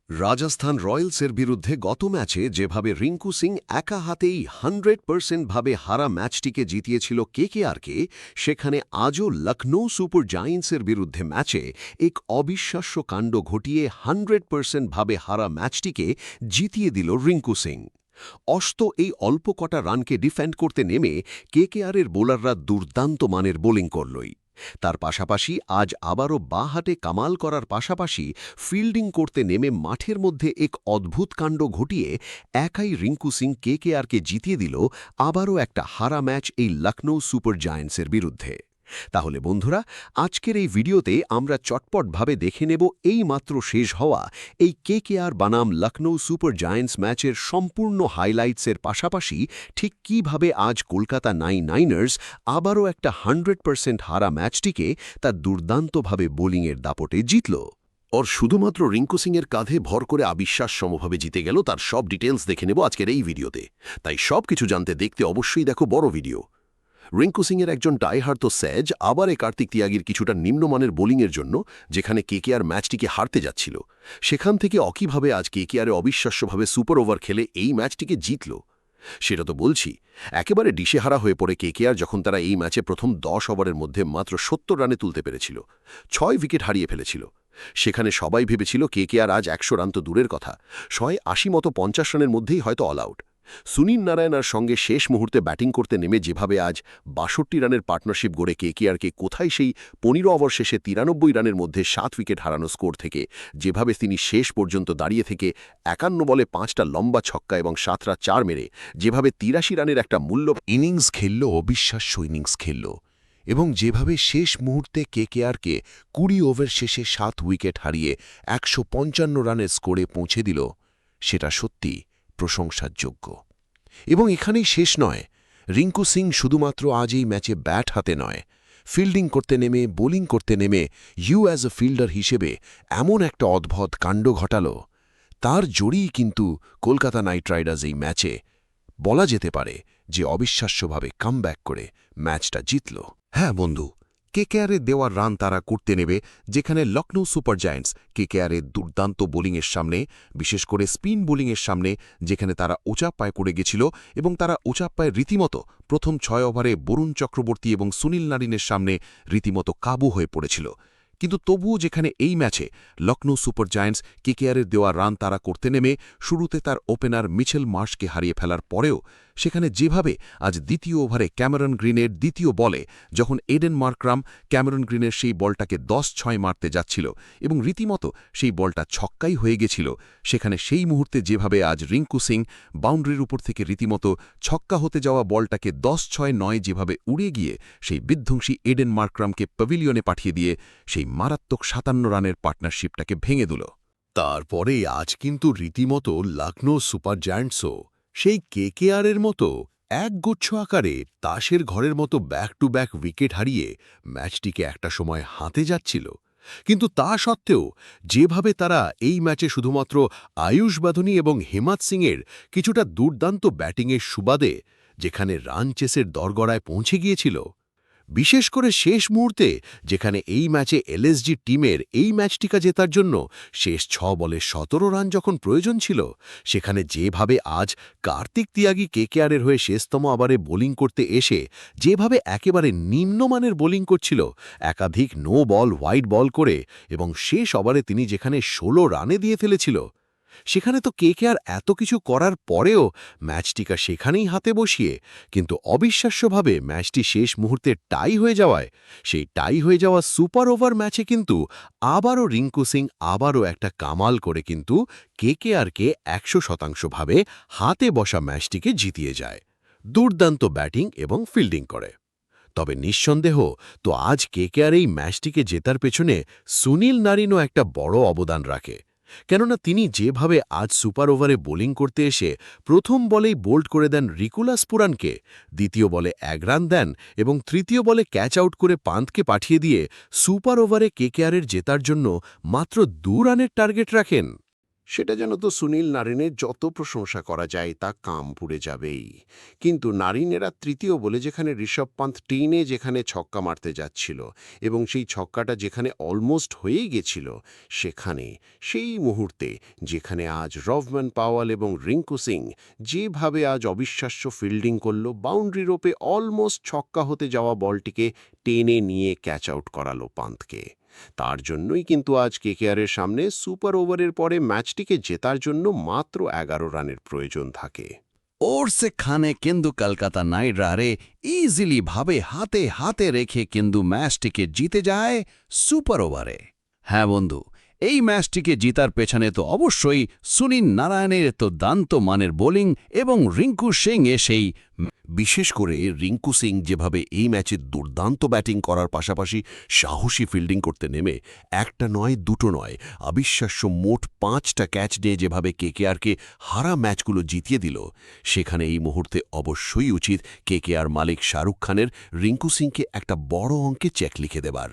রাজস্থান রয়্যালসের বিরুদ্ধে গত ম্যাচে যেভাবে রিঙ্কু সিং একা হাতেই 100% ভাবে হারা ম্যাচটিকে জিতিয়েছিল কেকেআরকে, সেখানে আজও লখনৌ সুপার জায়ান্টসের বিরুদ্ধে ম্যাচে এক অবিশ্বাস্য কাণ্ড ঘটিয়ে 100% ভাবে হারা ম্যাচটিকে জিতিয়ে দিল রিঙ্কু সিং। অস্ত এই অল্প কটা রানকে ডিফেন্ড করতে নেমে কেকেআরের বোলাররা দুর্দান্ত মানের বোলিং করলই। তার পাশাপাশি আজ আবারও বাঁ হাতে কামাল করার পাশাপাশি ফিল্ডিং করতে নেমে মাঠের মধ্যে এক অদ্ভুত কাণ্ড ঘটিয়ে একাই রিঙ্কু সিং কেকেআরকে জিতিয়ে দিল আবারও একটা হারা ম্যাচ এই লখনৌ সুপার জায়ান্টসের বিরুদ্ধে। তাহলে বন্ধুরা, আজকের এই ভিডিওতে আমরা চটপটভাবে দেখে নেব এই মাত্র শেষ হওয়া এই কেকেআর বনাম লখনৌ সুপার জায়ান্টস ম্যাচের সম্পূর্ণ হাইলাইটসের পাশাপাশি ঠিক কিভাবে আজ কলকাতা নাইনার্স আবারও একটা 100% হারা ম্যাচটিকে তার দুর্দান্তভাবে বোলিংয়ের দাপটে জিতল। ওর শুধুমাত্র রিঙ্কু সিংয়ের কাঁধে ভর করে অবিশ্বাস্যভাবে জিতে গেল, তার সব ডিটেলস দেখে নেব আজকের এই ভিডিওতে। তাই সব কিছু জানতে দেখতে অবশ্যই দেখো বড় ভিডিও। রিঙ্কু সিংয়ের একজন ডাইহার্ড তো স্যাজ, আবার কার্তিক তিয়াগীর কিছুটা নিম্নমানের বোলিংয়ের জন্য যেখানে কেকেআর ম্যাচটিকে হারতে যাচ্ছিল, সেখান থেকে অকিভাবে আজ কেকেআরে অবিশ্বাস্যভাবে সুপার ওভার খেলে এই ম্যাচটিকে জিতল সেটা তো বলছি। একেবারে দিশেহারা হয়ে পড়ে কেকেআর যখন তারা এই ম্যাচে প্রথম 10 ওভারের মধ্যে মাত্র 70 রানে তুলতে পেরেছিল, 6 উইকেট হারিয়ে ফেলেছিল। সেখানে সবাই ভেবেছিল কেকেআর আজ 100 রান তো দূরের কথা, 180 মতো 50 রানের মধ্যেই হয়তো অল আউট। সুনীল নারায়ণার সঙ্গে শেষ মুহূর্তে ব্যাটিং করতে নেমে যেভাবে আজ 62 রানের পার্টনারশিপ গড়ে কেকেআরকে কোথায় সেই 15 ওভার শেষে 93 রানের মধ্যে 7 উইকেট হারানো স্কোর থেকে যেভাবে তিনি শেষ পর্যন্ত দাঁড়িয়ে থেকে 51 বলে 5টা লম্বা ছক্কা এবং 7টা 4 মেরে যেভাবে 83 রানের একটা মূল্য ইনিংস খেলল, অবিশ্বাস্য ইনিংস খেলল, এবং যেভাবে শেষ মুহূর্তে কেকেআরকে 20 ওভার শেষে 7 উইকেট হারিয়ে 155 রানের স্কোরে পৌঁছে দিল, সেটা সত্যি প্রশংসার যোগ্য। এবং এখানেই শেষ নয়, রিঙ্কু সিং শুধুমাত্র আজ এই ম্যাচে ব্যাট হাতে নয়, ফিল্ডিং করতে নেমে, বোলিং করতে নেমে অ্যাজ এ ফিল্ডার হিসেবে এমন একটা অদ্ভুত কাণ্ড ঘটাল, তার জোরেই কিন্তু কলকাতা নাইট রাইডার্স এই ম্যাচে বলা যেতে পারে যে অবিশ্বাস্যভাবে কামব্যাক করে ম্যাচটা জিতল। হ্যাঁ বন্ধু, কেকেআরের দেওয়ার রান তারা করতে নেবে, যেখানে লখনৌ সুপার জায়ান্টস কেকেআরের দুর্দান্ত বোলিংয়ের সামনে, বিশেষ করে স্পিন বোলিংয়ের সামনে, যেখানে তারা ওচা পায়ে করে গেছিল এবং তারা ওচা পায়ে রীতিমতো প্রথম 6 ওভারে বরুণ চক্রবর্তী এবং সুনীল নারিনের সামনে রীতিমতো কাবু হয়ে পড়েছিল। কিন্তু তবুও যেখানে এই ম্যাচে লখনৌ সুপার জায়ান্টস কেকেআরের দেওয়া রান তারা করতে নেমে শুরুতে তার ওপেনার মিচেল মার্শকে হারিয়ে ফেলার পরেও সেখানে যেভাবে আজ দ্বিতীয় ওভারে ক্যামেরন গ্রিনের দ্বিতীয় বলে যখন এডেন মার্করাম ক্যামেরন গ্রিনের সেই বলটাকে 10-6 মারতে যাচ্ছিল এবং রীতিমতো সেই বলটা ছক্কাই হয়ে গেছিল, সেখানে সেই মুহূর্তে যেভাবে আজ রিঙ্কু সিং বাউন্ডারির উপর থেকে রীতিমতো ছক্কা হতে যাওয়া বলটাকে 10-6 যেভাবে উড়ে গিয়ে সেই বিধ্বংসী এডেন মার্করামকে প্যাভিলিয়নে পাঠিয়ে দিয়ে সেই মারাত্মক 57 রানের পার্টনারশিপটাকে ভেঙে দিল। তারপরে আজ কিন্তু রীতিমতো লখনৌ সুপার জায়ান্টসও সেই কেকেআরের মতো একগুচ্ছ আকারে তাসের ঘরের মতো ব্যাক টু ব্যাক উইকেট হারিয়ে ম্যাচটিকে একটা সময় হাতে যাচ্ছিল। কিন্তু তা সত্ত্বেও যেভাবে তারা এই ম্যাচে শুধুমাত্র আয়ুষ বাঁধনি এবং হিমাত সিংয়ের কিছুটা দুর্দান্ত ব্যাটিংয়ের সুবাদে যেখানে রান চেসের দরগড়ায় পৌঁছে গিয়েছিল, বিশেষ করে শেষ মুহূর্তে যেখানে এই ম্যাচে এলএসজি টিমের এই ম্যাচটিকা জেতার জন্য শেষ 6 বলে 17 রান যখন প্রয়োজন ছিল, সেখানে যেভাবে আজ কার্তিক তিয়াগী কেকেআরের হয়ে শেষতম ওভারে বোলিং করতে এসে যেভাবে একেবারে নিম্নমানের বোলিং করছিল, একাধিক নো বল হোয়াইট বল করে এবং শেষ ওভারে তিনি যেখানে 16 রানে দিয়ে ফেলেছিল, সেখানে তো কেকেআর এত কিছু করার পরেও ম্যাচটিকা সেখানেই হাতে বসিয়ে কিন্তু অবিশ্বাস্যভাবে ম্যাচটি শেষ মুহূর্তে টাই হয়ে যাওয়ায় সেই টাই হয়ে যাওয়া সুপার ওভার ম্যাচে কিন্তু আবারও রিঙ্কু সিং আবারও একটা কামাল করে কিন্তু কেকেআরকে 100% হাতে বসা ম্যাচটিকে জিতিয়ে যায়, দুর্দান্ত ব্যাটিং এবং ফিল্ডিং করে। তবে নিঃসন্দেহ তো আজ কেকেআর এই ম্যাচটিকে জেতার পেছনে সুনীল নারিনও একটা বড় অবদান রাখে, কেননা তিনি যেভাবে আজ সুপার ওভারে বোলিং করতে এসে প্রথম বলেই বোল্ড করে দেন রিকুলাস পুরানকে, দ্বিতীয় বলে 1 রান দেন এবং তৃতীয় বলে ক্যাচ আউট করে পান্থকে পাঠিয়ে দিয়ে সুপার ওভারে কেকেআরের জেতার জন্য মাত্র 2 রানের টার্গেট রাখেন। সেটা যেন তো সুনীল নারিনের যত প্রশংসা করা যায় তা কাম পুড়ে যাবেই। কিন্তু নারিনেরা তৃতীয় বলে যেখানে ঋষভ পান্থ টেনে যেখানে ছক্কা মারতে যাচ্ছিল এবং সেই ছক্কাটা যেখানে অলমোস্ট হয়েই গেছিল, সেখানে সেই মুহূর্তে যেখানে আজ রভম্যান পাওয়াল এবং রিঙ্কু সিং যেভাবে আজ অবিশ্বাস্য ফিল্ডিং করল, বাউন্ডারি রোপে অলমোস্ট ছক্কা হতে যাওয়া বলটিকে টেনে নিয়ে ক্যাচ আউট করালো পান্থকে। তার জন্যই কিন্তু আজ কেকেআরের সামনে সুপার ওভারের পরে ম্যাচটিকে জেতার জন্য মাত্র 11 রানের প্রয়োজন থাকে। ওর সেখানে কিন্তু কলকাতা নাইট রাইডারে ইজিলি ভাবে হাতে হাতে রেখে কিন্তু ম্যাচটিকে জিতে যায় সুপার ওভারে। হ্যাঁ বন্ধু, এই ম্যাচটিকে জিতার পেছনে তো অবশ্যই সুনীল নারায়ণের দুর্দান্ত মানের বোলিং এবং রিঙ্কু সিং সেই বিশেষ করে রিঙ্কু সিং যেভাবে এই ম্যাচে দুর্দান্ত ব্যাটিং করার পাশাপাশি সাহসী ফিল্ডিং করতে নেমে একটা নয় দুটো নয় অবিশ্বাস্য মোট 5টা ক্যাচ নিয়ে যেভাবে কেকেআরকে হারা ম্যাচগুলো জিতিয়ে দিল, সেখানে এই মুহূর্তে অবশ্যই উচিত কেকেআর মালিক শাহরুখ খানের রিঙ্কু সিংকে একটা বড় অঙ্কে চেক লিখে দেবার।